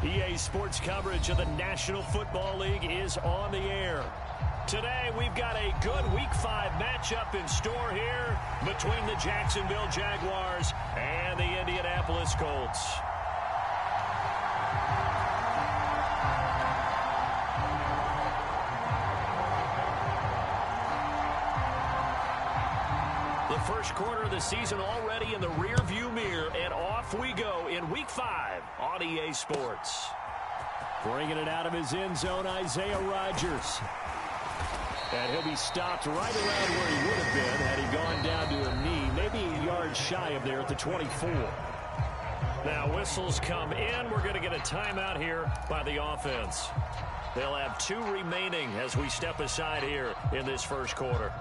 EA Sports coverage of the National Football League is on the air. Today, we've got a good Week 5 matchup in store here between the Jacksonville Jaguars and the Indianapolis Colts. The first quarter of the season already in the rearview mirror, and off we go in Week 5 on EA Sports. Bringing it out of his end zone, Isaiah Rodgers. And he'll be stopped right around where he would have been had he gone down to a knee, maybe a yard shy of there at the 24. Now whistles come in. We're going to get a timeout here by the offense. They'll have 2 remaining as we step aside here in this first quarter.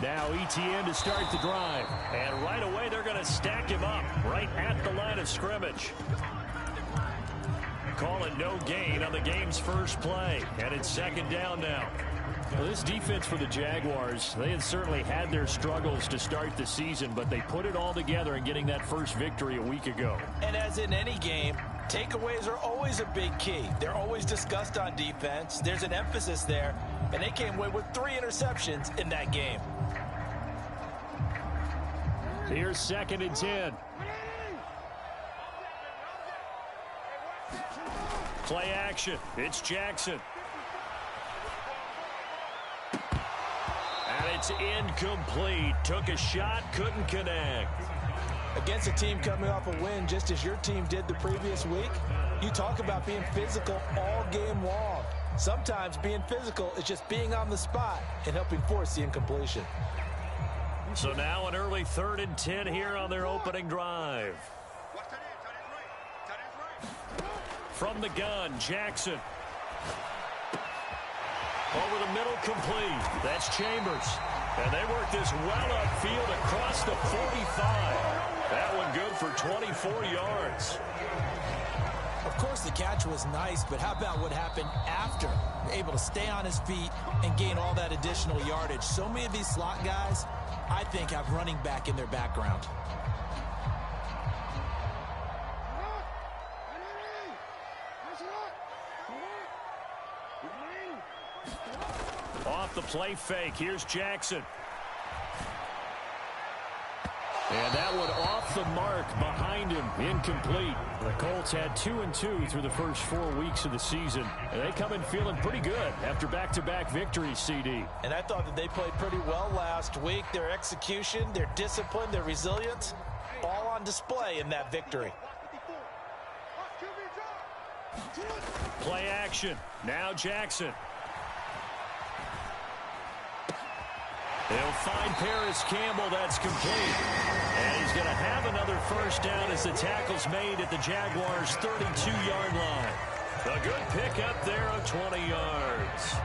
Now ETN to start the drive. And right away they're going to stack him up right at the line of scrimmage. Calling no gain on the game's first play. And it's second down now. Well, this defense for the Jaguars, they had certainly had their struggles to start the season, but they put it all together in getting that first victory a week ago. And as in any game, takeaways are always a big key. They're always discussed on defense. There's an emphasis there, and they came away with 3 interceptions in that game. Here's 2nd and 10. Play action. It's Jackson. And it's incomplete. Took a shot, couldn't connect. Against a team coming off a win just as your team did the previous week, you talk about being physical all game long. Sometimes being physical is just being on the spot and helping force the incompletion. So now an early 3rd and 10 here on their opening drive. From the gun, Jackson. Over the middle, complete. That's Chambers. And they work this well upfield across the 45. That one good for 24 yards. Of course, the catch was nice, but how about what happened after? Able to stay on his feet and gain all that additional yardage. So many of these slot guys, I think, have running back in their background. Off the play fake. Here's Jackson. And that one off the mark behind him, incomplete. The Colts had 2-2 through the first 4 weeks of the season. And they come in feeling pretty good after back-to-back victories, CD. And I thought that they played pretty well last week. Their execution, their discipline, their resilience, all on display in that victory. Play action. Now Jackson. They'll find Paris Campbell. That's complete. And he's going to have another first down as the tackle's made at the Jaguars' 32-yard line. A good pickup there of 20 yards.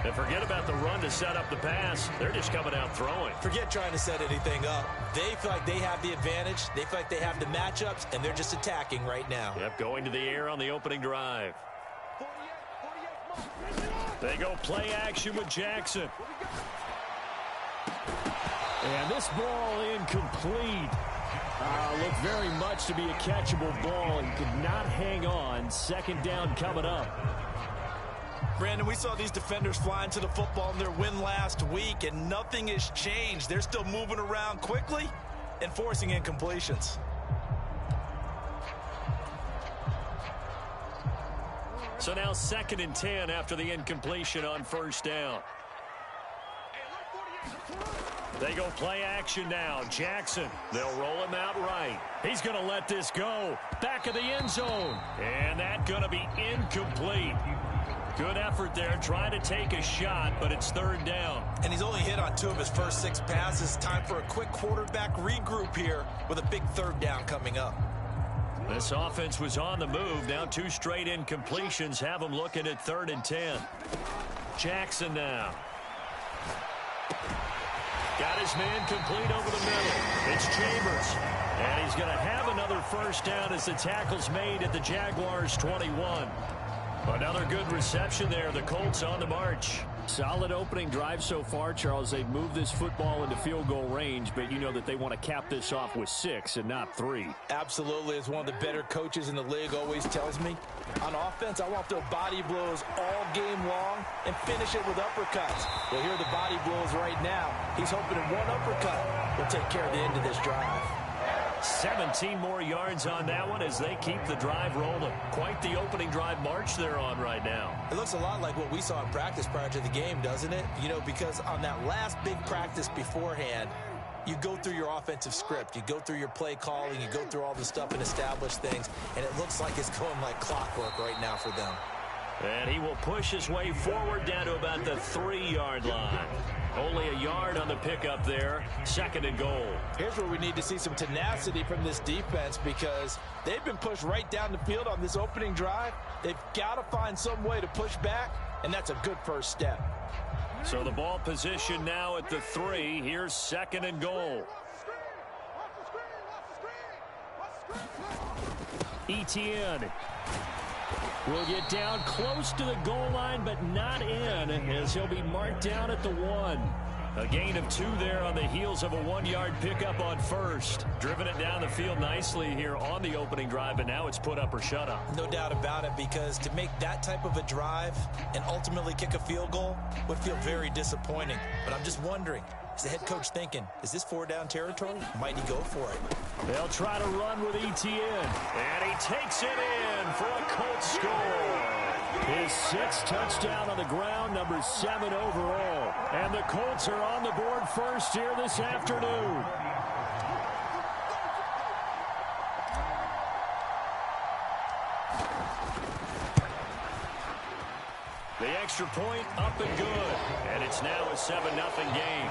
And forget about the run to set up the pass. They're just coming out throwing. Forget trying to set anything up. They feel like they have the advantage. They feel like they have the matchups, and they're just attacking right now. Yep, going to the air on the opening drive. They go play action with Jackson. And this ball incomplete. Looked very much to be a catchable ball and could not hang on. 2nd down coming up. Brandon, we saw these defenders flying to the football in their win last week, and nothing has changed. They're still moving around quickly and forcing incompletions. So now 2nd and 10 after the incompletion on first down. They go play action now. Jackson. They'll roll him out right. He's going to let this go. Back of the end zone. And that's going to be incomplete. Good effort there trying to take a shot, but it's 3rd down. And he's only hit on 2 of his first 6 passes. Time for a quick quarterback regroup here with a big 3rd down coming up. This offense was on the move. Now 2 straight incompletions have them looking at 3rd and 10. Jackson now. Got his man complete over the middle. It's Chambers. And he's going to have another first down as the tackle's made at the Jaguars' 21. Another good reception there. The Colts on the march. Solid opening drive so far, Charles. They've moved this football into field goal range, but you know that they want to cap this off with 6 and not 3. Absolutely. As one of the better coaches in the league always tells me, on offense, I want those body blows all game long and finish it with uppercuts. Well, here are the body blows right now. He's hoping in one uppercut will take care of the end of this drive. 17 more yards on that one as they keep the drive rolling. Quite the opening drive march they're on right now. It looks a lot like what we saw in practice prior to the game, doesn't it? You know, because on that last big practice beforehand, you go through your offensive script. You go through your play calling. You go through all the stuff and establish things. And it looks like it's going like clockwork right now for them. And he will push his way forward down to about the 3-yard line. Only a yard on the pickup there. 2nd and goal. Here's where we need to see some tenacity from this defense because they've been pushed right down the field on this opening drive. They've got to find some way to push back, and that's a good first step. So the ball position now at the 3. Here's 2nd and goal. Etienne will get down close to the goal line, but not in, as he'll be marked down at the 1. A gain of 2 there on the heels of a 1-yard pickup on first. Driven it down the field nicely here on the opening drive, but now it's put up or shut up. No doubt about it, because to make that type of a drive and ultimately kick a field goal would feel very disappointing. But I'm just wondering, is the head coach thinking, is this 4-down territory? Might he go for it? They'll try to run with Etienne. And he takes it in for a Colts score. His 6th touchdown on the ground, number 7 overall. And the Colts are on the board first here this afternoon. The extra point up and good. And it's now a 7-0 game.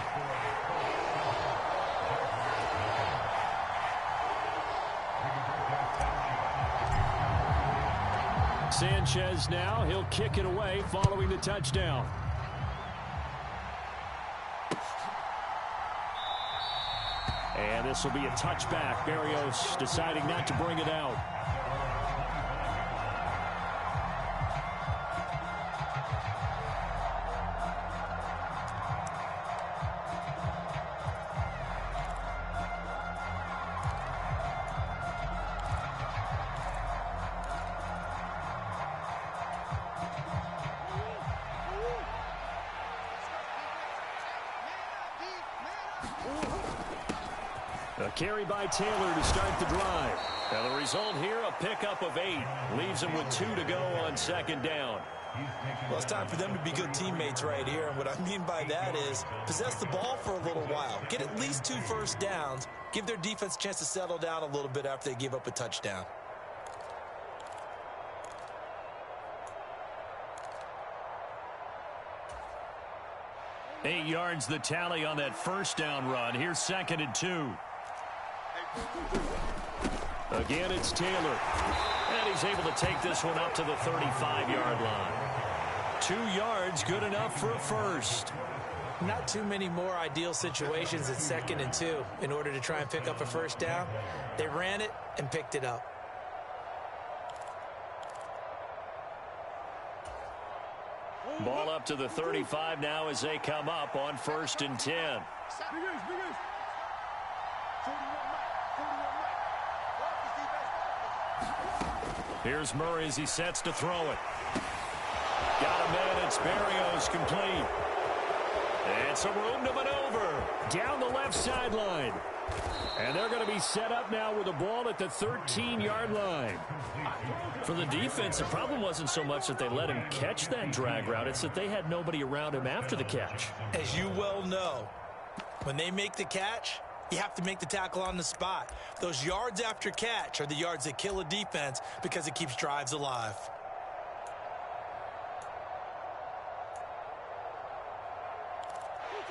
Sanchez now, he'll kick it away following the touchdown. And this will be a touchback. Berrios deciding not to bring it out. A carry by Taylor to start the drive. Now the result here, a pickup of 8. Leaves him with 2 to go on 2nd down. Well, it's time for them to be good teammates right here. And what I mean by that is possess the ball for a little while. Get at least 2 first downs. Give their defense a chance to settle down a little bit after they give up a touchdown. Eight yards the tally on that first down run. Here's 2nd and 2. Again, it's Taylor. And he's able to take this one up to the 35-yard line. 2 yards, good enough for a first. Not too many more ideal situations at 2nd and 2 in order to try and pick up a first down. They ran it and picked it up. Ball up to the 35 now as they come up on 1st and 10. Here's Murray as he sets to throw it. Got him in. It's Berrios complete. And some room to maneuver. Down the left sideline. And they're going to be set up now with the ball at the 13-yard line. For the defense, the problem wasn't so much that they let him catch that drag route. It's that they had nobody around him after the catch. As you well know, when they make the catch, you have to make the tackle on the spot. Those yards after catch are the yards that kill a defense because it keeps drives alive.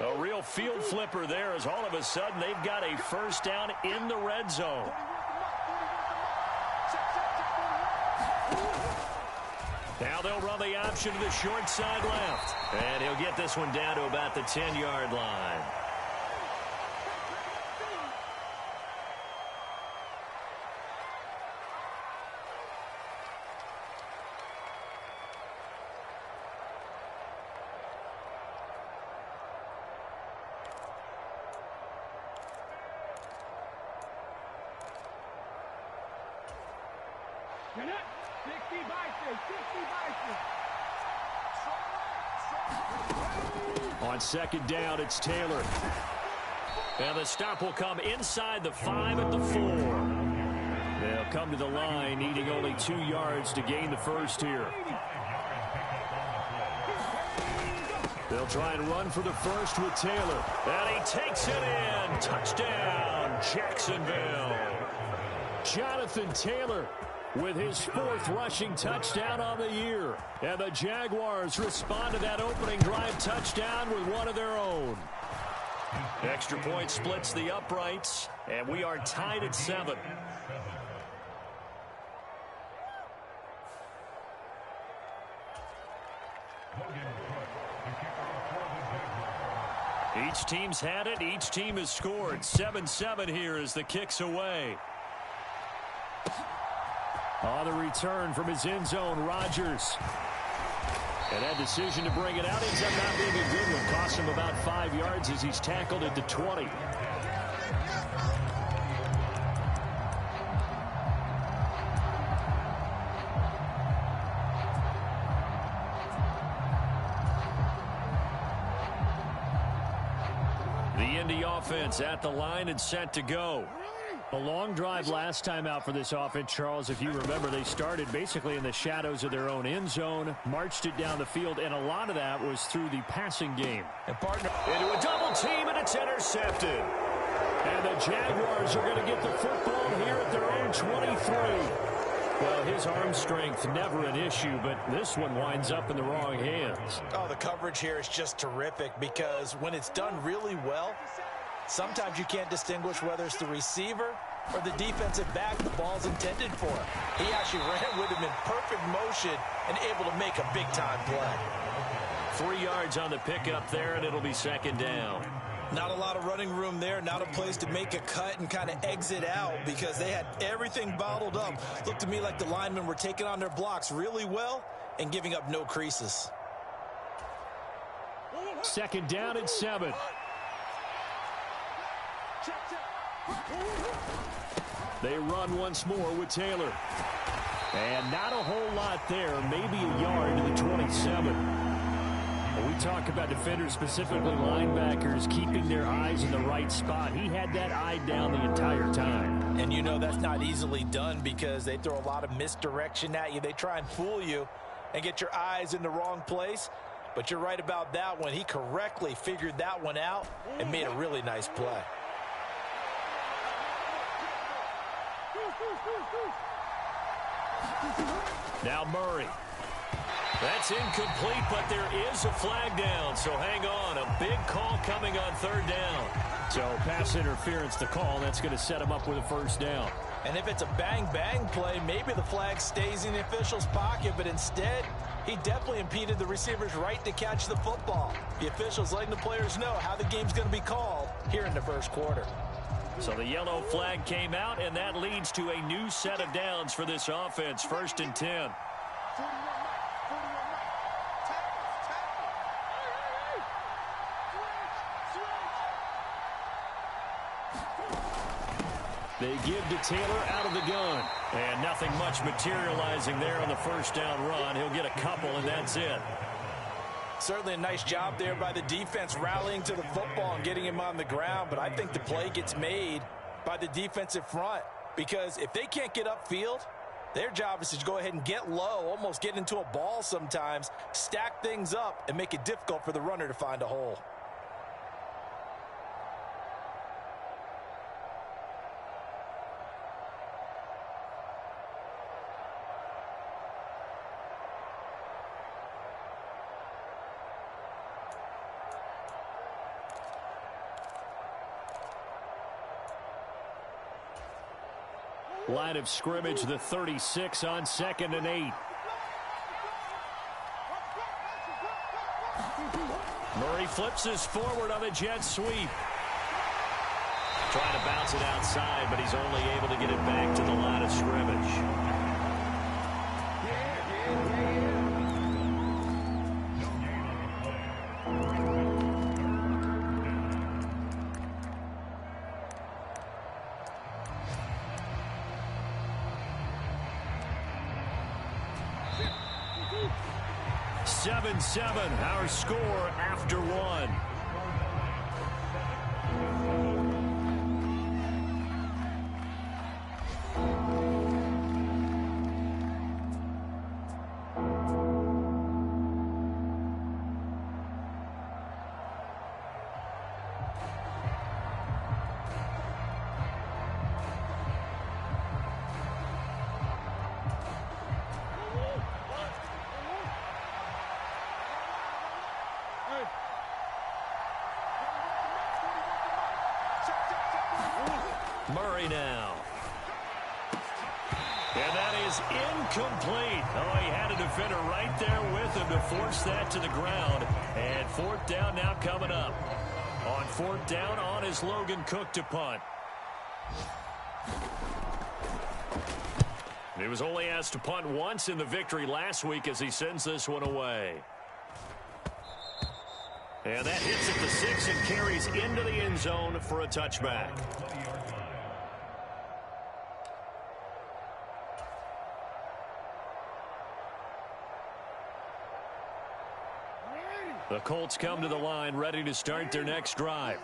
A real field flipper there as all of a sudden they've got a first down in the red zone. Now they'll run the option to the short side left. And he'll get this one down to about the 10-yard line. On second down, it's Taylor. And the stop will come inside the 5 at the 4. They'll come to the line, needing only 2 yards to gain the first here. They'll try and run for the first with Taylor. And he takes it in. Touchdown, Jacksonville. Jonathan Taylor with his 4th rushing touchdown on the year. And the Jaguars respond to that opening drive touchdown with one of their own. Extra point splits the uprights, and we are tied at 7. Each team's had it. Each team has scored. 7-7 here as the kick's away. On the return from his end zone, Rodgers. And that decision to bring it out ends up not being a good one. Cost him about 5 yards as he's tackled at the 20. The Indy offense at the line and set to go. A long drive last time out for this offense, Charles. If you remember, they started basically in the shadows of their own end zone, marched it down the field, and a lot of that was through the passing game. And partner into a double team, and it's intercepted. And the Jaguars are going to get the football here at their own 23. Well, his arm strength never an issue, but this one winds up in the wrong hands. Oh, the coverage here is just terrific because when it's done really well, sometimes you can't distinguish whether it's the receiver or the defensive back the ball's intended for. He actually ran with him in perfect motion and able to make a big-time play. 3 yards on the pickup there, and it'll be second down. Not a lot of running room there, not a place to make a cut and kind of exit out because they had everything bottled up. Looked to me like the linemen were taking on their blocks really well and giving up no creases. Second down and 7. They run once more with Taylor. And not a whole lot there, maybe a yard to the 27. We talk about defenders, specifically linebackers, keeping their eyes in the right spot. He had that eye down the entire time. And you know that's not easily done because they throw a lot of misdirection at you. They try and fool you and get your eyes in the wrong place. But you're right about that one. He correctly figured that one out and made a really nice play. Now Murray. That's incomplete, but there is a flag down, so hang on. A big call coming on third down. So pass interference the call. That's going to set him up with a first down. And if it's a bang-bang play, maybe the flag stays in the official's pocket, but instead, he definitely impeded the receiver's right to catch the football. The official's letting the players know how the game's going to be called here in the first quarter. So the yellow flag came out, and that leads to a new set of downs for this offense. 1st and 10. They give to Taylor out of the gun. And nothing much materializing there on the first down run. He'll get a couple, and that's it. Certainly a nice job there by the defense rallying to the football and getting him on the ground. But I think the play gets made by the defensive front. Because if they can't get upfield, their job is to go ahead and get low, almost get into a ball sometimes, stack things up, and make it difficult for the runner to find a hole. Line of scrimmage, the 36 on 2nd and 8. Murray flips this forward on the jet sweep. Trying to bounce it outside, but he's only able to get it back to the line of scrimmage. 7-7, our score after one. Murray now. And that is incomplete. Oh, he had a defender right there with him to force that to the ground. And fourth down now coming up. On fourth down, on is Logan Cook to punt. He was only asked to punt once in the victory last week as he sends this one away. And that hits at the 6 and carries into the end zone for a touchback. The Colts come to the line ready to start their next drive.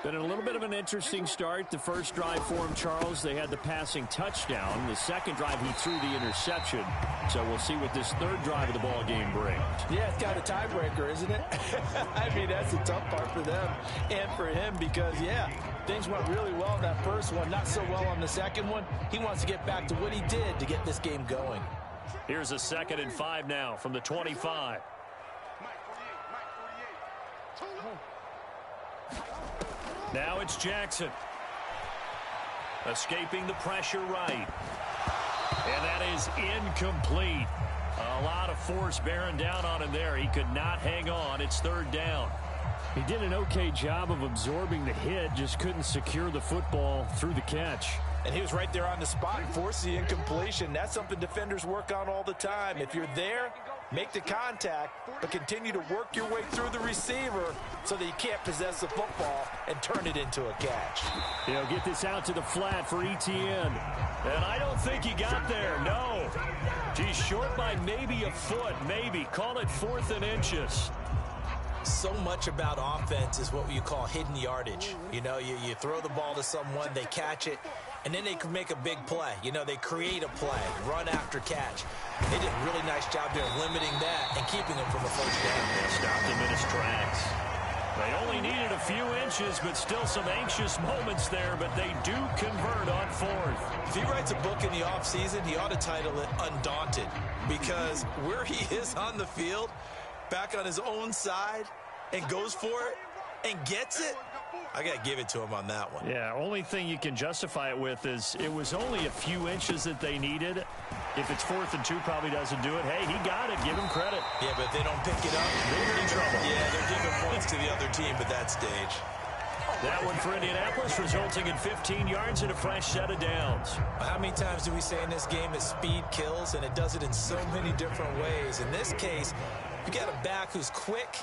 Been a little bit of an interesting start. The first drive for him, Charles, they had the passing touchdown. The second drive, he threw the interception. So we'll see what this third drive of the ball game brings. Yeah, it's kind of a tiebreaker, isn't it? I mean, that's the tough part for them and for him because, yeah, things went really well in that first one, not so well on the second one. He wants to get back to what he did to get this game going. Here's a 2nd and 5 now from the 25. Now it's Jackson. Escaping the pressure right. And that is incomplete. A lot of force bearing down on him there. He could not hang on. It's third down. He did an okay job of absorbing the hit, just couldn't secure the football through the catch. And he was right there on the spot and forced the incompletion. That's something defenders work on all the time. If you're there, make the contact, but continue to work your way through the receiver so that you can't possess the football and turn it into a catch. He'll get this out to the flat for Etienne. And I don't think he got there, no. He's short by maybe a foot, maybe. Call it 4th and inches. So much about offense is what you call hidden yardage. You know, you throw the ball to someone, they catch it, and then they can make a big play. You know, they create a play, run after catch. They did a really nice job there limiting that and keeping him from a first down. They stopped him in his tracks. They only needed a few inches, but still some anxious moments there, but they do convert on 4th. If he writes a book in the offseason, he ought to title it Undaunted, because where he is on the field, back on his own side, and goes for it and gets it, I got to give it to him on that one. Yeah, only thing you can justify it with is it was only a few inches that they needed. If it's 4th and 2, probably doesn't do it. Hey, he got it. Give him credit. Yeah, but if they don't pick it up, they're in trouble. Yeah, they're giving points to the other team at that stage. That one for Indianapolis, resulting in 15 yards and a fresh set of downs. How many times do we say in this game that speed kills, and it does it in so many different ways? In this case, you got a back who's quick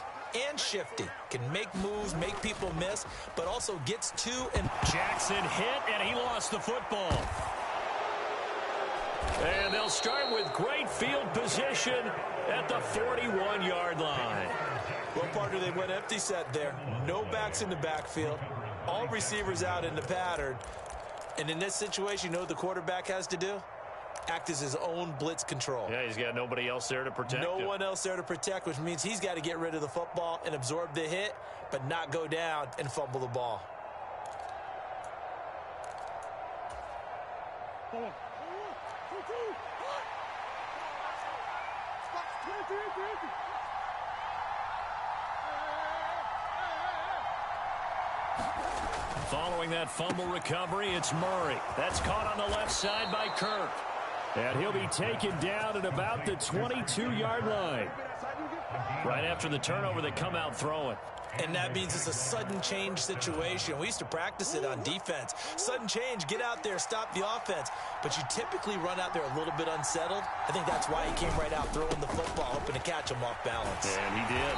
and shifty, can make moves, make people miss, but also gets to and Jackson hit, and he lost the football. And they'll start with great field position at the 41-yard line. Well, partner, they went empty set there. No backs in the backfield. All receivers out in the pattern. And in this situation, you know what the quarterback has to do? Act as his own blitz control. Yeah, he's got nobody else there to protect him. No one else there to protect, which means he's got to get rid of the football and absorb the hit, but not go down and fumble the ball. Following that fumble recovery, it's Murray. That's caught on the left side by Kirk. And he'll be taken down at about the 22-yard line. Right after the turnover, they come out throwing. And that means it's a sudden change situation. We used to practice it on defense. Sudden change, get out there, stop the offense. But you typically run out there a little bit unsettled. I think that's why he came right out throwing the football, hoping to catch him off balance. And he did.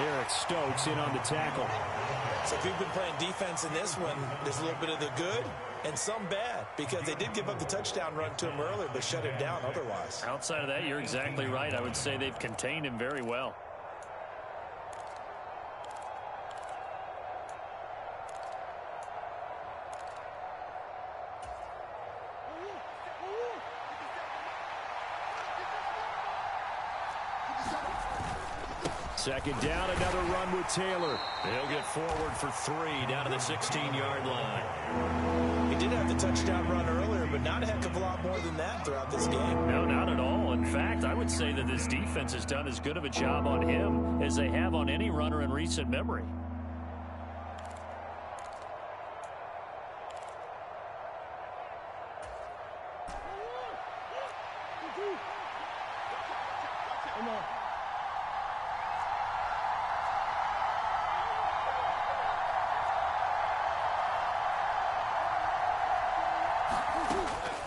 Eric Stokes in on the tackle. So if you've been playing defense in this one, there's a little bit of the good and some bad, because they did give up the touchdown run to him earlier, but shut him down otherwise. Outside of that, you're exactly right. I would say they've contained him very well. Second down, another run with Taylor. He'll get forward for 3 down to the 16-yard line. He did have the touchdown run earlier, but not a heck of a lot more than that throughout this game. No, not at all. In fact, I would say that this defense has done as good of a job on him as they have on any runner in recent memory.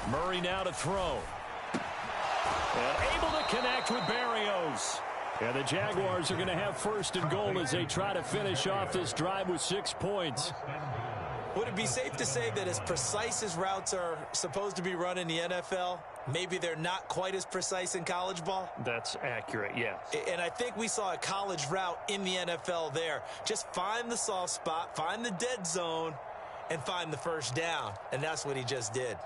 Murray now to throw. And able to connect with Berrios. And the Jaguars are going to have first and goal as they try to finish off this drive with 6 points. Would it be safe to say that as precise as routes are supposed to be run in the NFL, maybe they're not quite as precise in college ball? That's accurate, yes. And I think we saw a college route in the NFL there. Just find the soft spot, find the dead zone, and find the first down. And that's what he just did.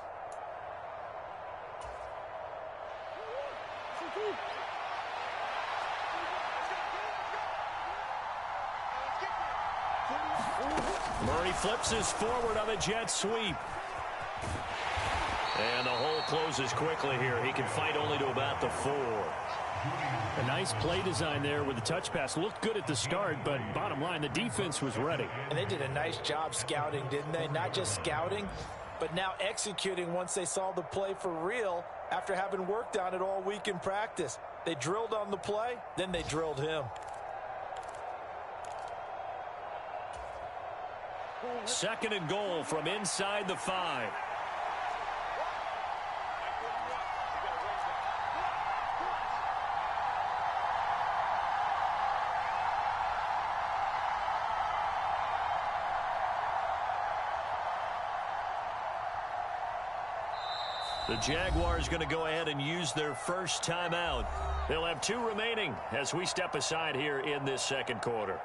Murray flips his forward on a jet sweep. And the hole closes quickly here. He can fight only to about the 4. A nice play design there with the touch pass. Looked good at the start, but bottom line, the defense was ready. And they did a nice job scouting, didn't they? Not just scouting, but now executing once they saw the play for real after having worked on it all week in practice. They drilled on the play, then they drilled him. Second and goal from inside the 5. The Jaguars going to go ahead and use their first timeout. They'll have 2 remaining as we step aside here in this second quarter.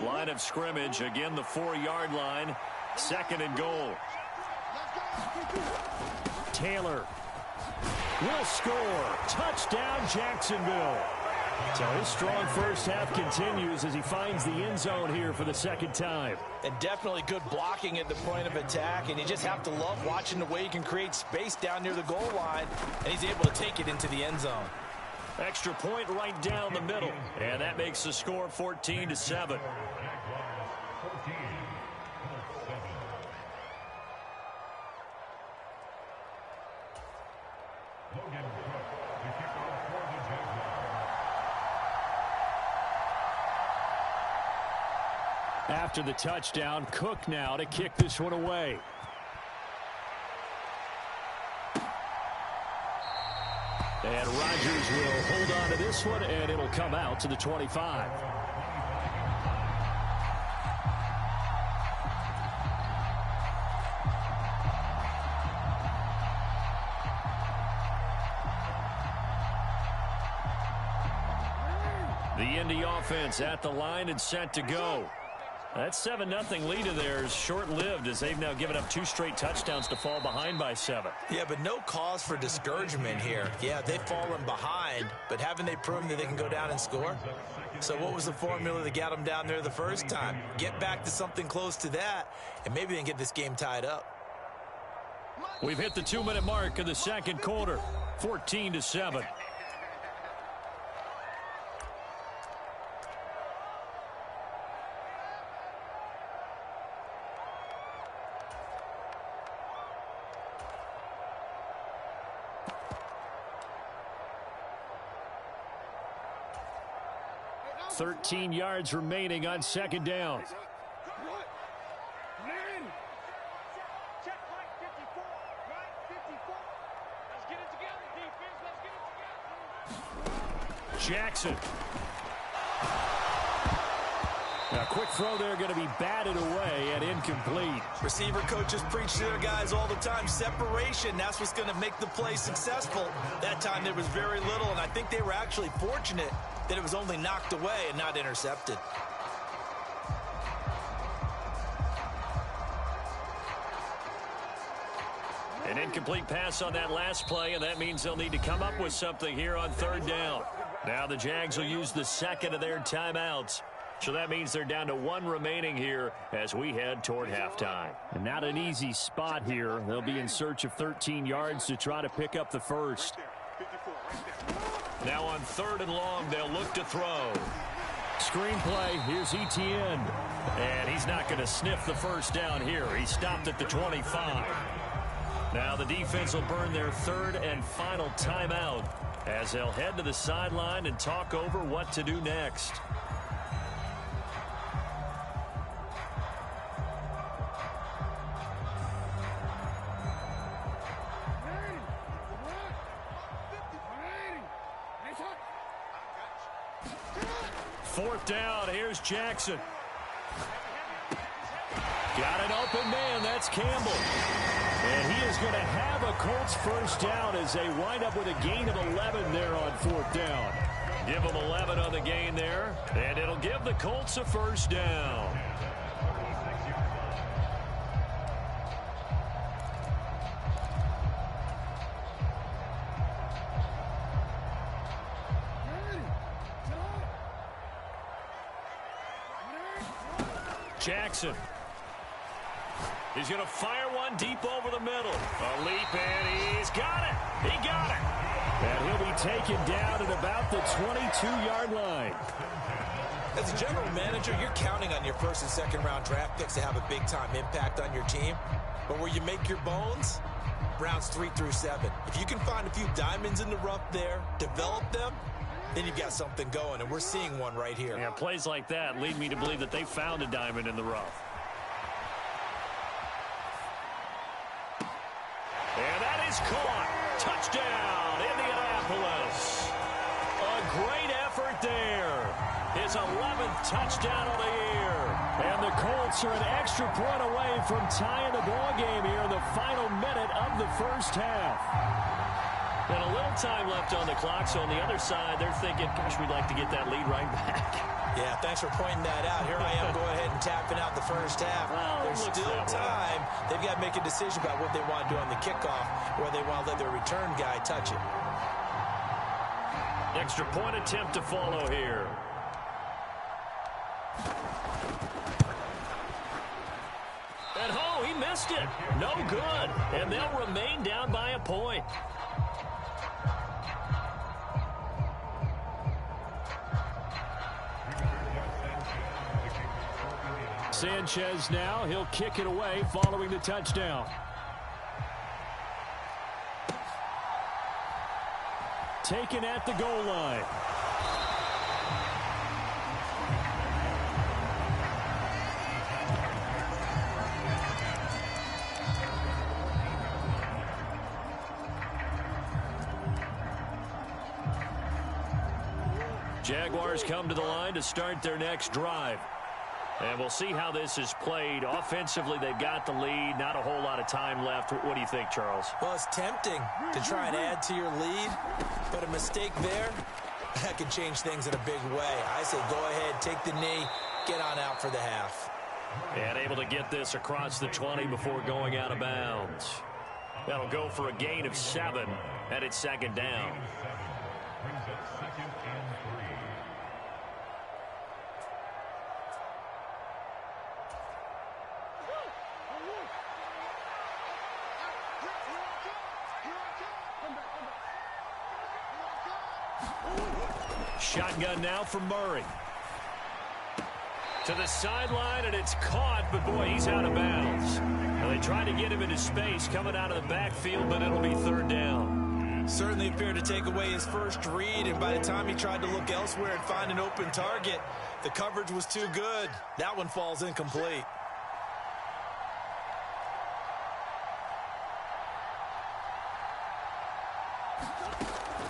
Line of scrimmage, again the 4-yard line. Second and goal. Taylor will score. Touchdown, Jacksonville. So his strong first half continues as he finds the end zone here for the second time. And definitely good blocking at the point of attack, and you just have to love watching the way he can create space down near the goal line, and he's able to take it into the end zone. Extra point right down the middle, and that makes the score 14-7. After the touchdown, Cook now to kick this one away. And Rodgers will hold on to this one, and it'll come out to the 25. The Indy offense at the line and set to go. That 7-0 lead of theirs short-lived as they've now given up 2 straight touchdowns to fall behind by 7. Yeah, but no cause for discouragement here. Yeah, they've fallen behind, but haven't they proven that they can go down and score? So what was the formula that got them down there the first time? Get back to something close to that, and maybe they can get this game tied up. We've hit the 2-minute mark of the second quarter, 14-7. 13 yards remaining on second down. Jackson. A quick throw there, going to be batted away and incomplete. Receiver coaches preach to their guys all the time. Separation, that's what's going to make the play successful. That time there was very little, and I think they were actually fortunate that it was only knocked away and not intercepted. An incomplete pass on that last play, and that means they'll need to come up with something here on third down. Now the Jags will use the second of their timeouts. So that means they're down to one remaining here as we head toward halftime. And not an easy spot here. They'll be in search of 13 yards to try to pick up the first. Now on third and long, they'll look to throw. Screen play, here's Etienne. And he's not going to sniff the first down here. He stopped at the 25. Now the defense will burn their third and final timeout as they'll head to the sideline and talk over what to do next. Fourth down, here's Jackson. Got an open man, that's Campbell. And he is going to have a Colts first down as they wind up with a gain of 11 there on fourth down. Give them 11 on the gain there, and it'll give the Colts a first down. Jackson. He's going to fire one deep over the middle. A leap, and he's got it. He got it. And he'll be taken down at about the 22-yard line. As a general manager, you're counting on your first and second round draft picks to have a big-time impact on your team. But where you make your bones, rounds 3 through 7. If you can find a few diamonds in the rough there, develop them, then you've got something going, and we're seeing one right here. Yeah, plays like that lead me to believe that they found a diamond in the rough. And that is caught. Touchdown, Indianapolis. A great effort there. His 11th touchdown of the year. And the Colts are an extra point away from tying the ball game here in the final minute of the first half. And a little time left on the clock, so on the other side, they're thinking, gosh, we'd like to get that lead right back. Yeah, thanks for pointing that out. Here I am, go ahead and tapping out the first half. Well, there's still time. They've got to make a decision about what they want to do on the kickoff, or they want to let their return guy touch it. Extra point attempt to follow here. And he missed it. No good. And they'll remain down by a point. Sanchez now, he'll kick it away following the touchdown. Taken at the goal line. Jaguars come to the line to start their next drive. And we'll see how this is played. Offensively, they've got the lead. Not a whole lot of time left. What do you think, Charles? Well, it's tempting to try and add to your lead, but a mistake there, that can change things in a big way. I say go ahead, take the knee, get on out for the half. And able to get this across the 20 before going out of bounds. That'll go for a gain of 7, and it's second down. Shotgun now from Murray. To the sideline, and it's caught, but boy, he's out of bounds. Now they try to get him into space coming out of the backfield, but it'll be third down. Certainly appeared to take away his first read, and by the time he tried to look elsewhere and find an open target, the coverage was too good. That one falls incomplete.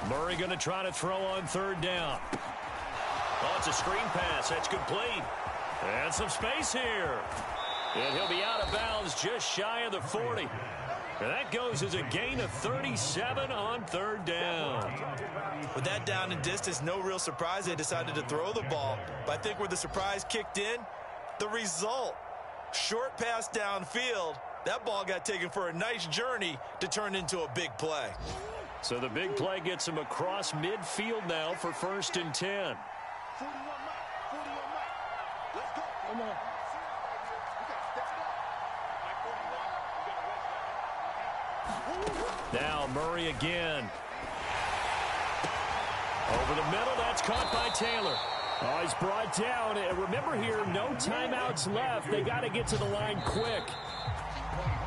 Murray going to try to throw on third down. Oh, it's a screen pass. That's complete. And some space here. And he'll be out of bounds just shy of the 40. And that goes as a gain of 37 on third down. With that down and distance, no real surprise they decided to throw the ball. But I think where the surprise kicked in, the result. Short pass downfield. That ball got taken for a nice journey to turn into a big play. So the big play gets him across midfield now for 1st and 10. Now Murray again. Over the middle, that's caught by Taylor. Oh, he's brought down. And remember here, no timeouts left. They got to get to the line quick.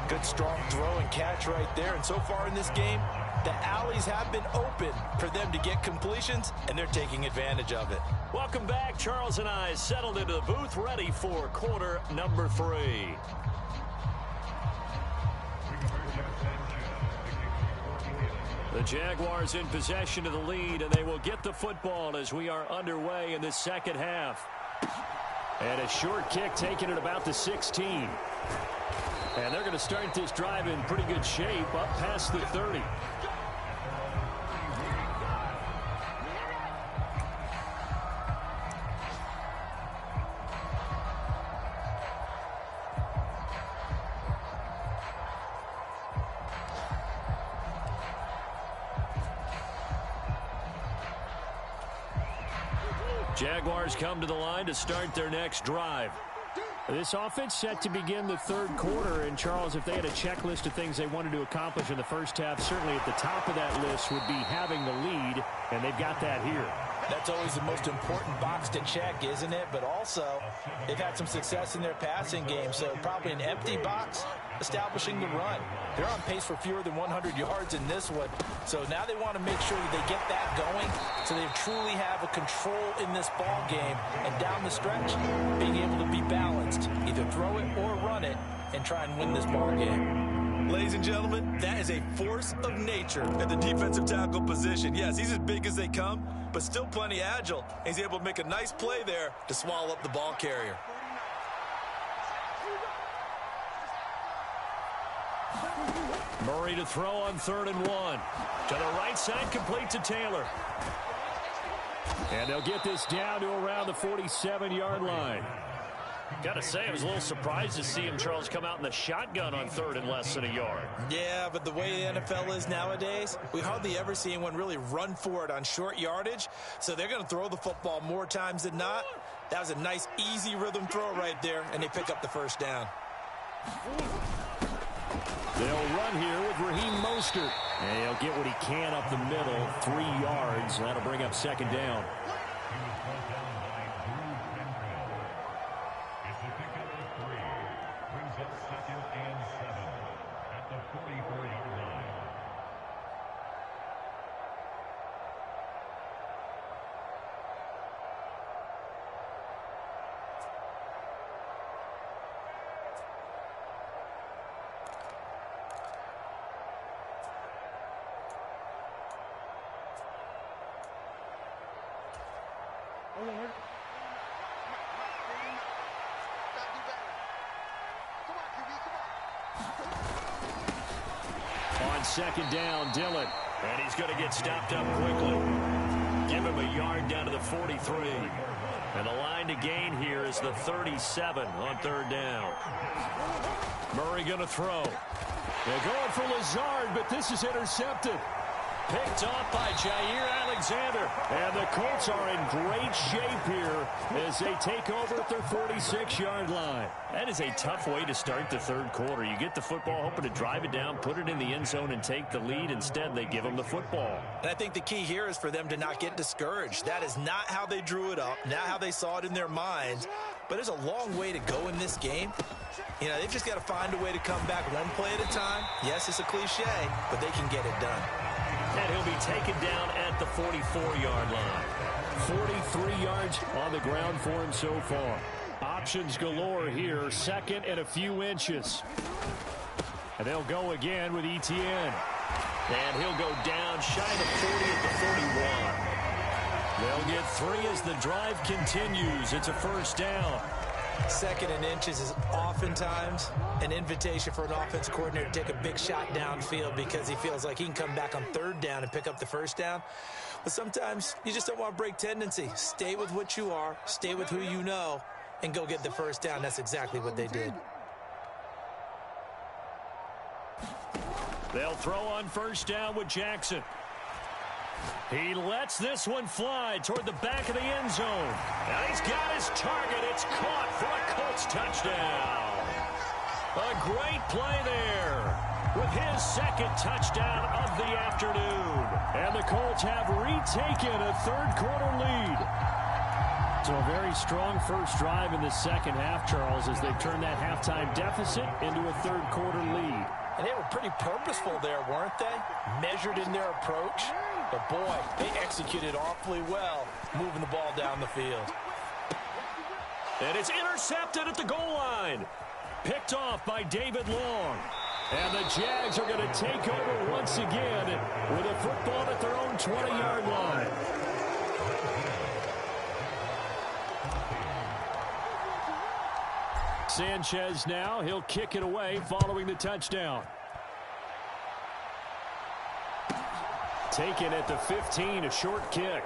Good strong throw and catch right there. And so far in this game, the alleys have been open for them to get completions, and they're taking advantage of it. Welcome back. Charles and I settled into the booth, ready for quarter number 3. The Jaguars in possession of the lead, and they will get the football as we are underway in the second half. And a short kick taken at about the 16. And they're going to start this drive in pretty good shape up past the 30. Jaguars come to the line to start their next drive. This offense set to begin the third quarter, and Charles, if they had a checklist of things they wanted to accomplish in the first half, certainly at the top of that list would be having the lead, and they've got that here. That's always the most important box to check, isn't it? But also, they've had some success in their passing game, so probably an empty box establishing the run. They're on pace for fewer than 100 yards in this one, so now they want to make sure that they get that going so they truly have a control in this ball game, and down the stretch, being able to be balanced, either throw it or run it, and try and win this ball game. Ladies and gentlemen, that is a force of nature at the defensive tackle position. Yes, he's as big as they come, but still plenty agile. He's able to make a nice play there to swallow up the ball carrier. Murray to throw on 3rd and 1. To the right side, complete to Taylor. And they'll get this down to around the 47-yard line. Got to say, I was a little surprised to see him, Charles, come out in the shotgun on 3rd and less than a yard. Yeah, but the way the NFL is nowadays, we hardly ever see anyone really run for it on short yardage. So they're going to throw the football more times than not. That was a nice, easy rhythm throw right there, and they pick up the first down. They'll run here with Raheem Mostert. And he'll get what he can up the middle, 3 yards. That'll bring up 2nd down. On 2nd down, Dillon. And he's going to get stopped up quickly. Give him a yard down to the 43. And the line to gain here is the 37 on 3rd down. Murray going to throw. They're going for Lazard, but this is intercepted. Picked off by Jair Alexander. And the Colts are in great shape here as they take over at their 46-yard line. That is a tough way to start the third quarter. You get the football, hoping to drive it down, put it in the end zone, and take the lead. Instead, they give them the football. And I think the key here is for them to not get discouraged. That is not how they drew it up, not how they saw it in their minds. But there's a long way to go in this game. You know, they've just got to find a way to come back one play at a time. Yes, it's a cliche, but they can get it done. And he'll be taken down at the 44-yard line. 43 yards on the ground for him so far. Options galore here. Second and a few inches. And they'll go again with Etienne. And he'll go down shy of the 40 at the 41. They'll get 3 as the drive continues. It's a first down. Second and inches is oftentimes an invitation for an offense coordinator to take a big shot downfield because he feels like he can come back on third down and pick up the first down. But sometimes you just don't want to break tendency. Stay with what you are, stay with who you know, and go get the first down. That's exactly what they did. They'll throw on first down with Jackson. He lets this one fly toward the back of the end zone. And he's got his target. It's caught for a Colts touchdown. A great play there with his second touchdown of the afternoon. And the Colts have retaken a third-quarter lead. So a very strong first drive in the second half, Charles, as they've turned that halftime deficit into a third-quarter lead. And they were pretty purposeful there, weren't they? Measured in their approach. But, boy, they executed awfully well moving the ball down the field. And it's intercepted at the goal line. Picked off by David Long. And the Jags are going to take over once again with a football at their own 20-yard line. Sanchez now, he'll kick it away following the touchdown. Taken at the 15, a short kick.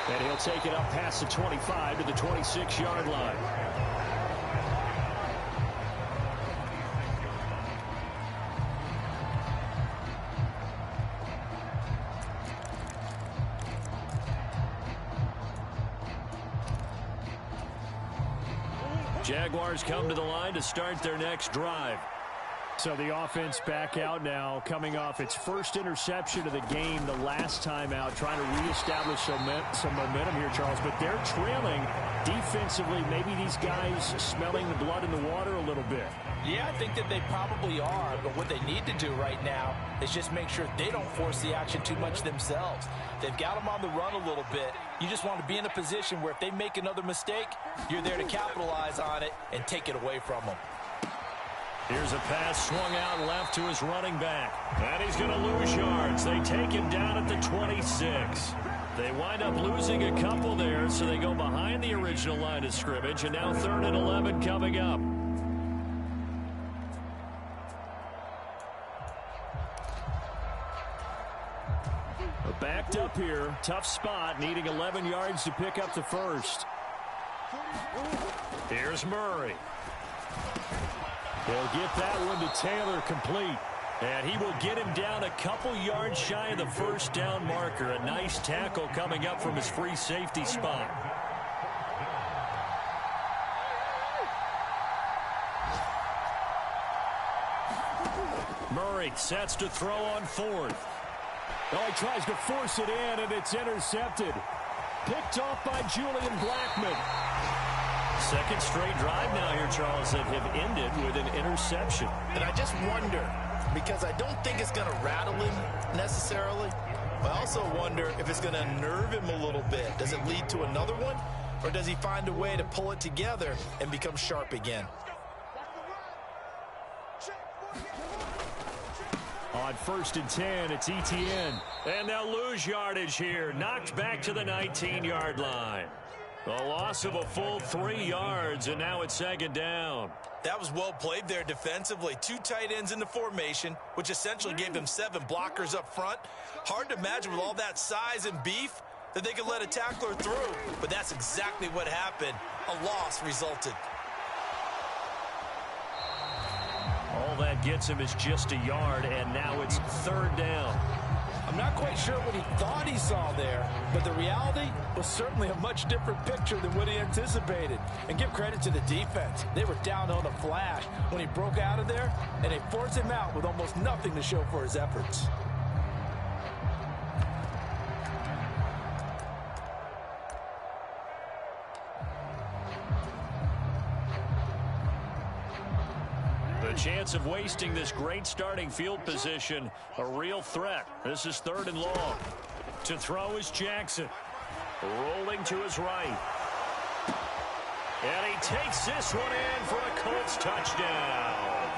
And he'll take it up past the 25 to the 26-yard line. Jaguars come to the line to start their next drive. So the offense back out now, coming off its first interception of the game the last time out, trying to reestablish some momentum here, Charles. But they're trailing defensively. Maybe these guys smelling the blood in the water a little bit. Yeah, I think that they probably are. But what they need to do right now is just make sure they don't force the action too much themselves. They've got them on the run a little bit. You just want to be in a position where if they make another mistake, you're there to capitalize on it and take it away from them. Here's a pass swung out left to his running back. And he's going to lose yards. They take him down at the 26. They wind up losing a couple there, so they go behind the original line of scrimmage. And now 3rd and 11 coming up. Backed up here. Tough spot, needing 11 yards to pick up the first. Here's Murray. He'll get that one to Taylor complete. And he will get him down a couple yards shy of the first down marker. A nice tackle coming up from his free safety spot. Murray sets to throw on 4th. Oh, he tries to force it in, and it's intercepted. Picked off by Julian Blackmon. Second straight drive now here, Charles, that have ended with an interception. And I just wonder, because I don't think it's going to rattle him necessarily. I also wonder if it's going to nerve him a little bit. Does it lead to another one? Or does he find a way to pull it together and become sharp again? On 1st and 10, it's Etienne. And they'll lose yardage here. Knocked back to the 19-yard line. A loss of a full 3 yards, and now it's 2nd down. That was well played there defensively. 2 tight ends in the formation, which essentially gave them 7 blockers up front. Hard to imagine with all that size and beef that they could let a tackler through. But that's exactly what happened. A loss resulted. All that gets him is just a yard, and now it's 3rd down. I'm not quite sure what he thought he saw there, but the reality was certainly a much different picture than what he anticipated. And give credit to the defense. They were down on a flash when he broke out of there, and they forced him out with almost nothing to show for his efforts. The chance of wasting this great starting field position. A real threat. This is 3rd and long. To throw is Jackson. Rolling to his right. And he takes this one in for a Colts touchdown.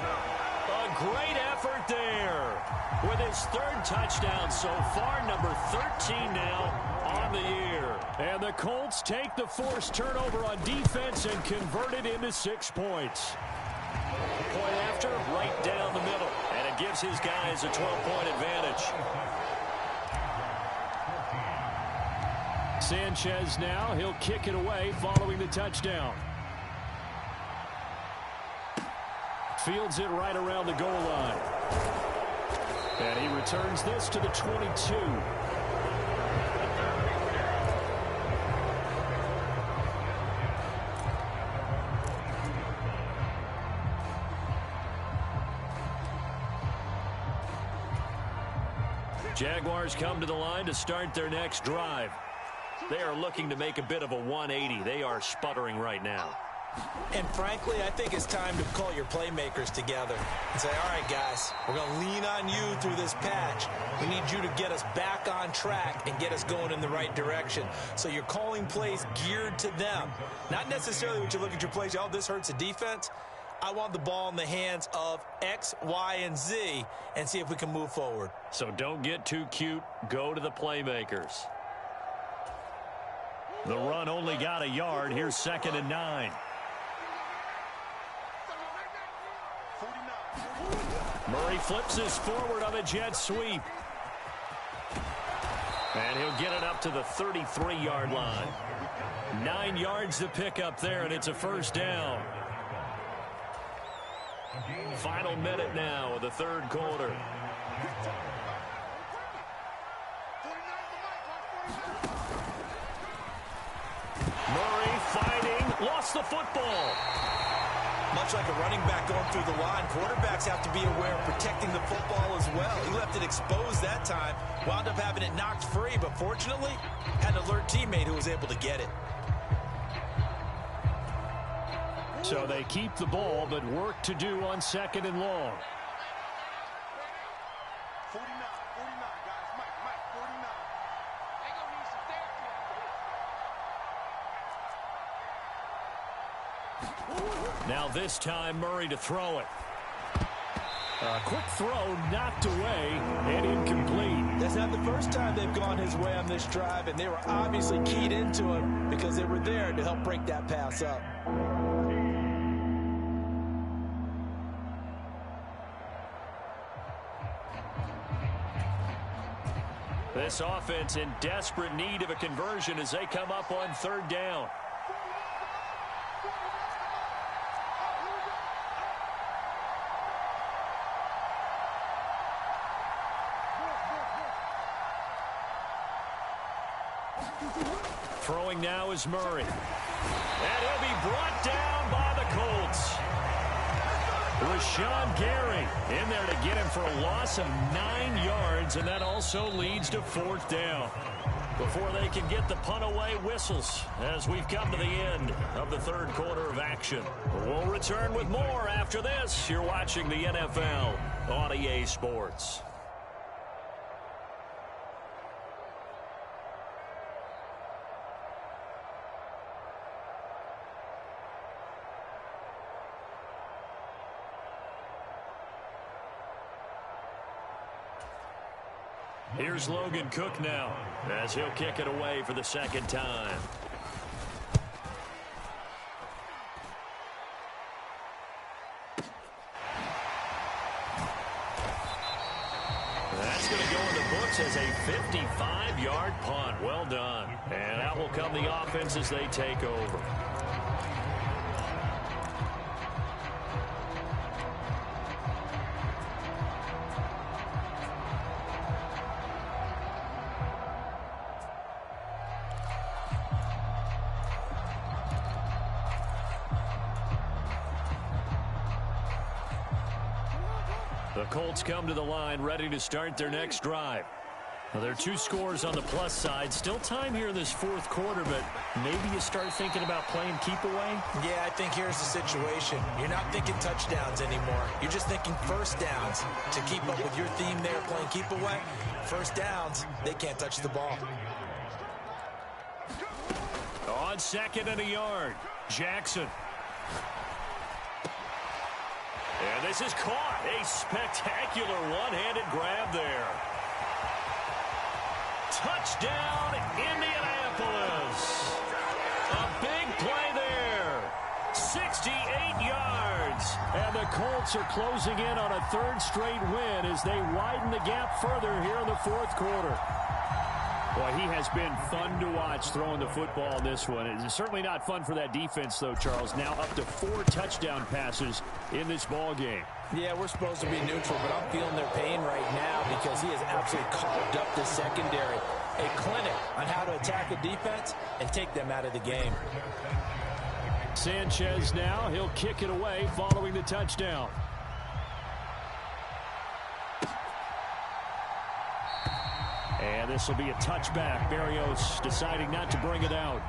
A great effort there. With his 3rd touchdown so far, number 13 now on the year. And the Colts take the forced turnover on defense and convert it into 6 points. Point after, right down the middle. And it gives his guys a 12-point advantage. Sanchez now, he'll kick it away following the touchdown. Fields it right around the goal line. And he returns this to the 22. Jaguars come to the line to start their next drive. They are looking to make a bit of a 180. They are sputtering right now. And frankly, I think it's time to call your playmakers together and say, all right, guys, we're going to lean on you through this patch. We need you to get us back on track and get us going in the right direction. So you're calling plays geared to them. Not necessarily when you look at your plays, oh, this hurts the defense. I want the ball in the hands of X, Y, and Z and see if we can move forward. So don't get too cute. Go to the playmakers. The run only got a yard. Here's 2nd and 9. Murray flips this forward on a jet sweep. And he'll get it up to the 33-yard line. 9 yards to pick up there, and it's a 1st down. Final minute now of the 3rd quarter. Murray fighting, lost the football. Much like a running back going through the line, quarterbacks have to be aware of protecting the football as well. He left it exposed that time, wound up having it knocked free, but fortunately, had an alert teammate who was able to get it. So they keep the ball, but work to do on 2nd and long. 49, guys. Mike, 49. They gonna need some therapy. Now this time, Murray to throw it. A quick throw knocked away and incomplete. That's not the first time they've gone his way on this drive, and they were obviously keyed into it because they were there to help break that pass up. This offense in desperate need of a conversion as they come up on 3rd down. Throwing now is Murray. And he'll be brought down by the Colts. Rashawn Gary in there to get him for a loss of 9 yards, and that also leads to 4th down. Before they can get the punt away, whistles as we've come to the end of the 3rd quarter of action. We'll return with more after this. You're watching the NFL on EA Sports. Here's Logan Cook now as he'll kick it away for the 2nd time. That's going to go in the books as a 55-yard punt. Well done. And out will come the offense as they take over. The Colts come to the line ready to start their next drive. Well, there are two scores on the plus side. Still time here in this fourth quarter, but maybe you start thinking about playing keep away? Yeah, I think here's the situation. You're not thinking touchdowns anymore. You're just thinking first downs. To keep up with your theme there, playing keep away, first downs, they can't touch the ball. On second and a yard, Jackson. And this is caught. A spectacular one-handed grab there. Touchdown, Indianapolis. A big play there. 68 yards. And the Colts are closing in on a third straight win as they widen the gap further here in the fourth quarter. Boy, he has been fun to watch throwing the football in this one. It's certainly not fun for that defense, though, Charles. Now up to 4 touchdown passes in this ball game. Yeah, we're supposed to be neutral, but I'm feeling their pain right now because he has absolutely carved up the secondary. A clinic on how to attack a defense and take them out of the game. Sanchez now, he'll kick it away following the touchdown. And this will be a touchback. Berrios deciding not to bring it out.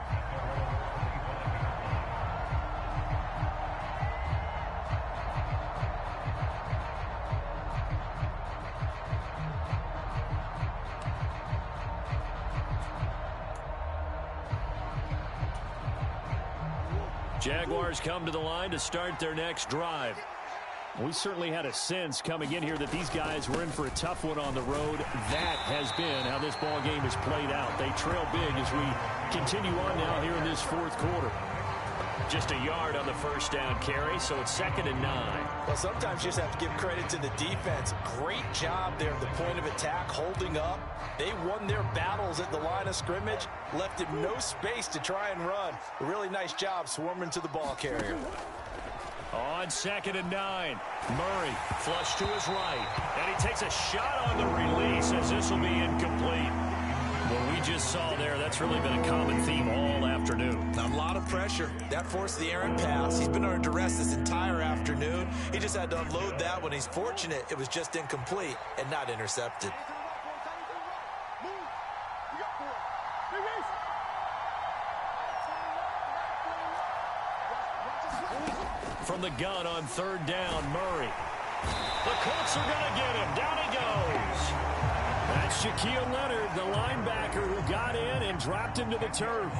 Jaguars come to the line to start their next drive. We certainly had a sense coming in here that these guys were in for a tough one on the road. That has been how this ball game has played out. They trail big as we continue on now here in this fourth quarter. Just a yard on the first down carry, so it's 2nd and 9. Well, sometimes you just have to give credit to the defense. Great job there at the point of attack, holding up. They won their battles at the line of scrimmage, left him no space to try and run. A really nice job swarming to the ball carrier. On 2nd and 9, Murray flush to his right, and he takes a shot on the release as this will be incomplete. What we just saw there, that's really been a common theme all afternoon. A lot of pressure. That forced the errant pass. He's been under duress this entire afternoon. He just had to unload that one. He's fortunate it was just incomplete and not intercepted. From the gun on 3rd down, Murray. The Colts are going to get him. Down he goes. That's Shaquille Leonard, the linebacker who got in and dropped him to the turf.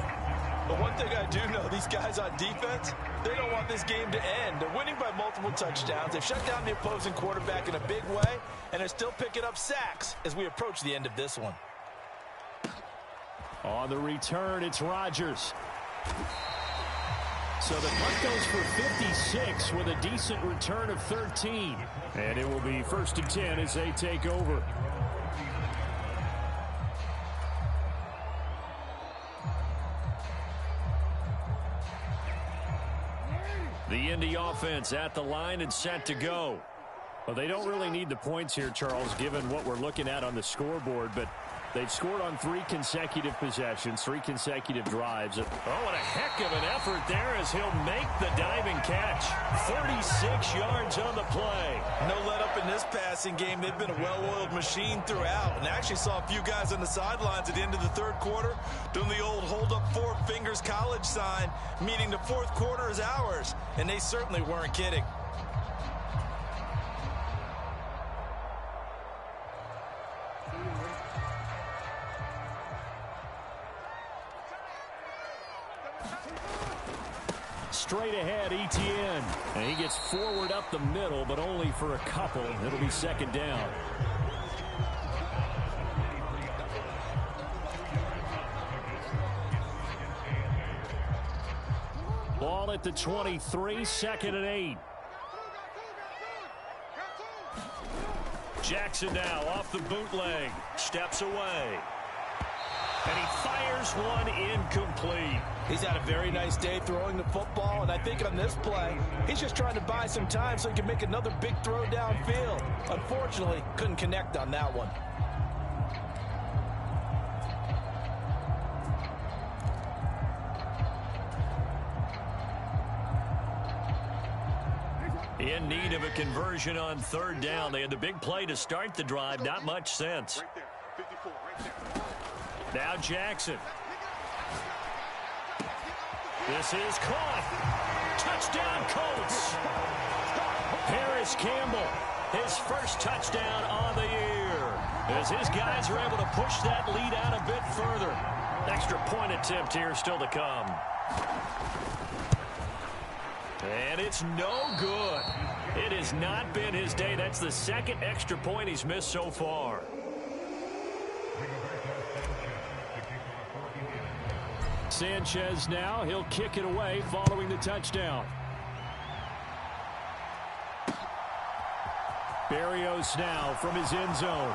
But one thing I do know, these guys on defense, they don't want this game to end. They're winning by multiple touchdowns. They've shut down the opposing quarterback in a big way, and they're still picking up sacks as we approach the end of this one. On the return, it's Rodgers. So the punt goes for 56 with a decent return of 13. And it will be 1st and 10 as they take over. The Indy offense at the line and set to go. Well, they don't really need the points here, Charles, given what we're looking at on the scoreboard, but they've scored on 3 consecutive possessions, 3 consecutive drives. Oh, and a heck of an effort there as he'll make the diving catch. 36 yards on the play. No let up in this passing game. They've been a well-oiled machine throughout. And I actually saw a few guys on the sidelines at the end of the 3rd quarter doing the old hold up 4 fingers college sign, meaning the 4th quarter is ours. And they certainly weren't kidding. Straight ahead, Etienne. And he gets forward up the middle, but only for a couple. It'll be 2nd down. Ball at the 23, 2nd and 8. Jackson now off the bootleg. Steps away. And he fires one incomplete. He's had a very nice day throwing the football, and I think on this play, he's just trying to buy some time so he can make another big throw downfield. Unfortunately, couldn't connect on that one. In need of a conversion on 3rd down. They had the big play to start the drive. Not much sense. Now Jackson. This is caught. Touchdown, Colts. Harris Campbell, his first touchdown on the year, as his guys are able to push that lead out a bit further. Extra point attempt here still to come. And it's no good. It has not been his day. That's the second extra point he's missed so far. Sanchez now. He'll kick it away following the touchdown. Berrios now from his end zone.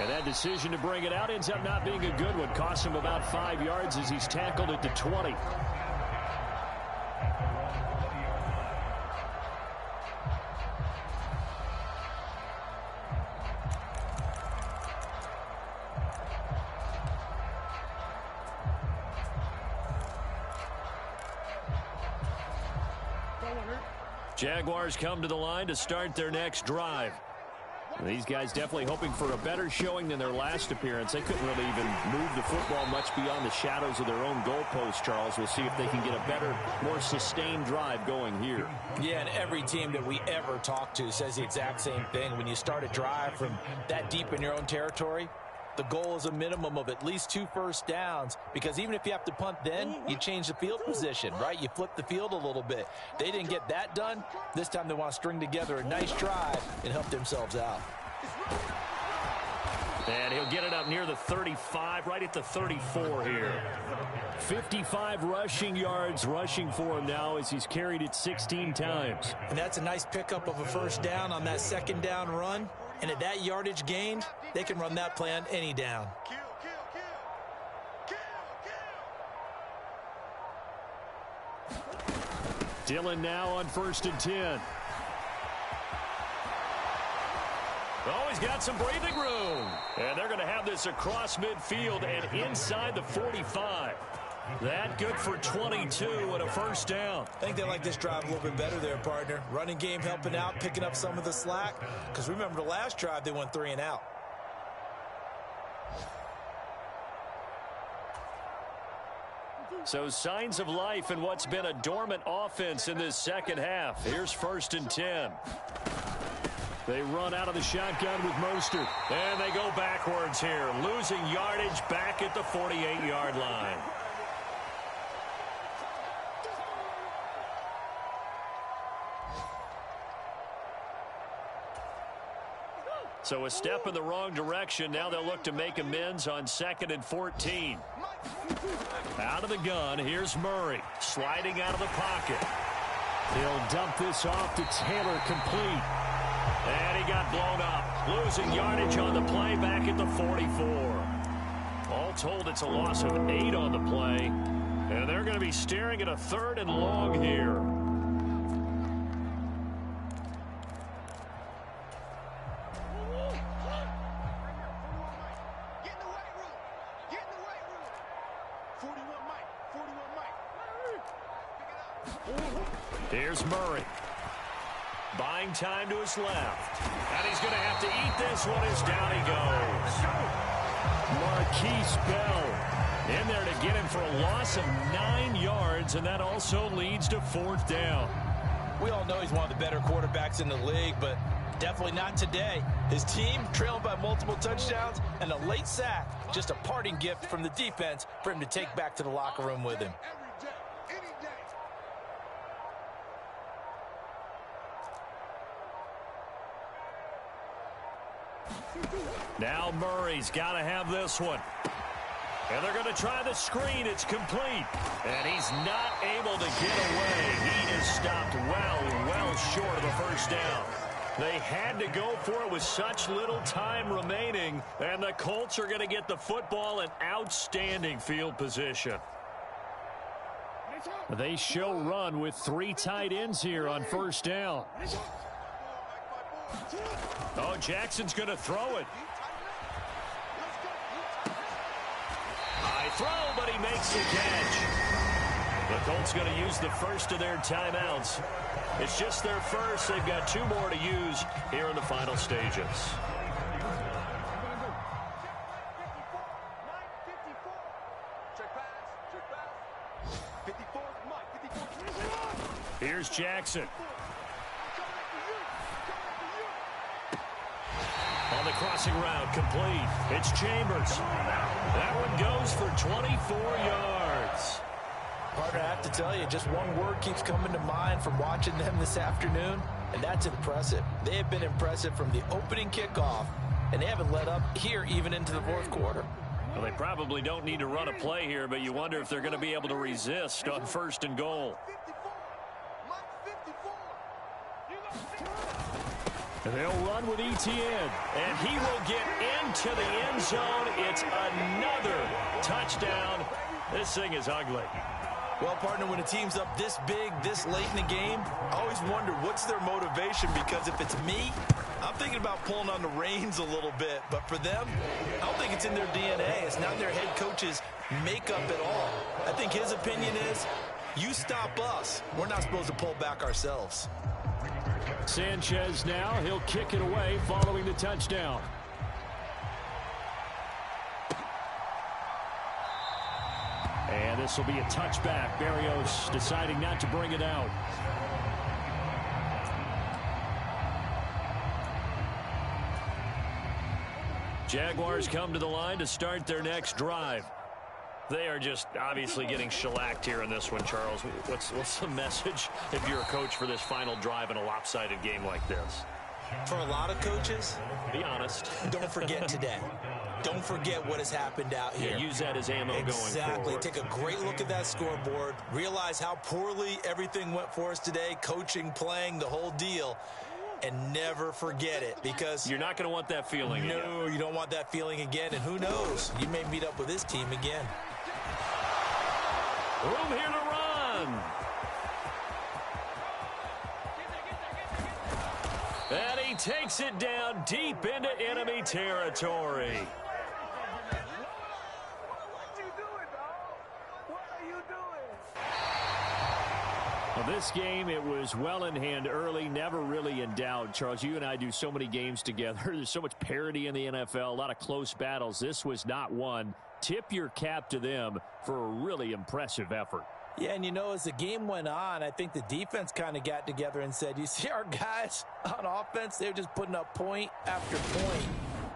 And that decision to bring it out ends up not being a good one. Cost him about 5 yards as he's tackled at the 20. Jaguars come to the line to start their next drive. These guys definitely hoping for a better showing than their last appearance. They couldn't really even move the football much beyond the shadows of their own goalpost, Charles. We'll see if they can get a better, more sustained drive going here. Yeah, and every team that we ever talk to says the exact same thing. When you start a drive from that deep in your own territory, the goal is a minimum of at least 2 first downs, because even if you have to punt then, you change the field position, right? You flip the field a little bit. They didn't get that done. This time they want to string together a nice drive and help themselves out. And he'll get it up near the 35, right at the 34 here. 55 rushing yards rushing for him now as he's carried it 16 times. And that's a nice pickup of a first down on that second down run. And at that yardage gained, they can run that play on any down. Dillon now on 1st and 10. Oh, he's got some breathing room. And they're going to have this across midfield and inside the 45. That good for 22 and a first down. I think they like this drive a little bit better there, partner. Running game helping out, picking up some of the slack. Because remember the last drive, they went 3 and out. So signs of life in what's been a dormant offense in this second half. Here's 1st and 10. They run out of the shotgun with Mostert. And they go backwards here, losing yardage back at the 48-yard line. So a step in the wrong direction. Now they'll look to make amends on 2nd and 14. Out of the gun, here's Murray. Sliding out of the pocket. He'll dump this off to Taylor, complete. And he got blown up. Losing yardage on the play back at the 44. All told, it's a loss of 8 on the play. And they're going to be staring at a 3rd and long here. Here's Murray. Buying time to his left. And he's going to have to eat this one as down he goes. Marquise Bell in there to get him for a loss of 9 yards, and that also leads to 4th down. We all know he's one of the better quarterbacks in the league, but definitely not today. His team trailing by multiple touchdowns and a late sack. Just a parting gift from the defense for him to take back to the locker room with him. Now Murray's got to have this one. And they're going to try the screen. It's complete. And he's not able to get away. He is stopped well short of the first down. They had to go for it with such little time remaining. And the Colts are going to get the football in outstanding field position. They show run with 3 tight ends here on 1st down. Oh, Jackson's going to throw it. High throw, but he makes the catch. The Colts going to use the first of their timeouts. It's just their first. They've got 2 more to use here in the final stages. Here's Jackson. On the crossing route, complete. It's Chambers. That one goes for 24 yards. Partner, I have to tell you, just one word keeps coming to mind from watching them this afternoon, and that's impressive. They have been impressive from the opening kickoff, and they haven't let up here even into the fourth quarter. Well, they probably don't need to run a play here, but you wonder if they're going to be able to resist on 1st and goal. They'll run with Etienne, and he will get into the end zone. It's another touchdown. This thing is ugly. Well, partner, when a team's up this big, this late in the game, I always wonder what's their motivation, because if it's me, I'm thinking about pulling on the reins a little bit. But for them, I don't think it's in their DNA. It's not their head coach's makeup at all. I think his opinion is, you stop us. We're not supposed to pull back ourselves. Sanchez now, he'll kick it away following the touchdown. And this will be a touchback. Barrios deciding not to bring it out. Jaguars come to the line to start their next drive. They are just obviously getting shellacked here in this one, Charles. What's the message if you're a coach for this final drive in a lopsided game like this? For a lot of coaches, be honest. Don't forget today. Don't forget what has happened out here. Yeah, use that as ammo going forward. Exactly. Take a great look at that scoreboard. Realize how poorly everything went for us today. Coaching, playing, the whole deal. And never forget it, because you're not going to want that feeling again. No, you don't want that feeling again. And who knows? You may meet up with this team again. Room here to run. And he takes it down deep into enemy territory. Well, this game, it was well in hand early, never really in doubt. Charles, you and I do so many games together. There's so much parity in the NFL, a lot of close battles. This was not one. Tip your cap to them for a really impressive effort. Yeah, and you know, as the game went on, I think the defense kind of got together and said, you see our guys on offense, they're just putting up point after point.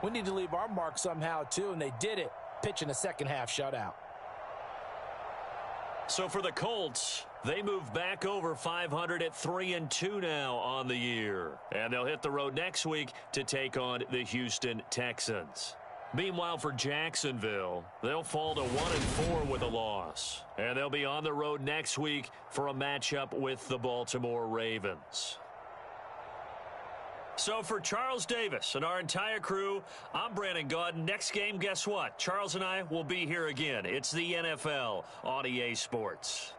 We need to leave our mark somehow, too, and they did it, pitching a second-half shutout. So for the Colts, they move back over 500 at 3-2 now on the year. And they'll hit the road next week to take on the Houston Texans. Meanwhile, for Jacksonville, they'll fall to 1-4 with a loss. And they'll be on the road next week for a matchup with the Baltimore Ravens. So for Charles Davis and our entire crew, I'm Brandon Gaudin. Next game, guess what? Charles and I will be here again. It's the NFL on EA Sports.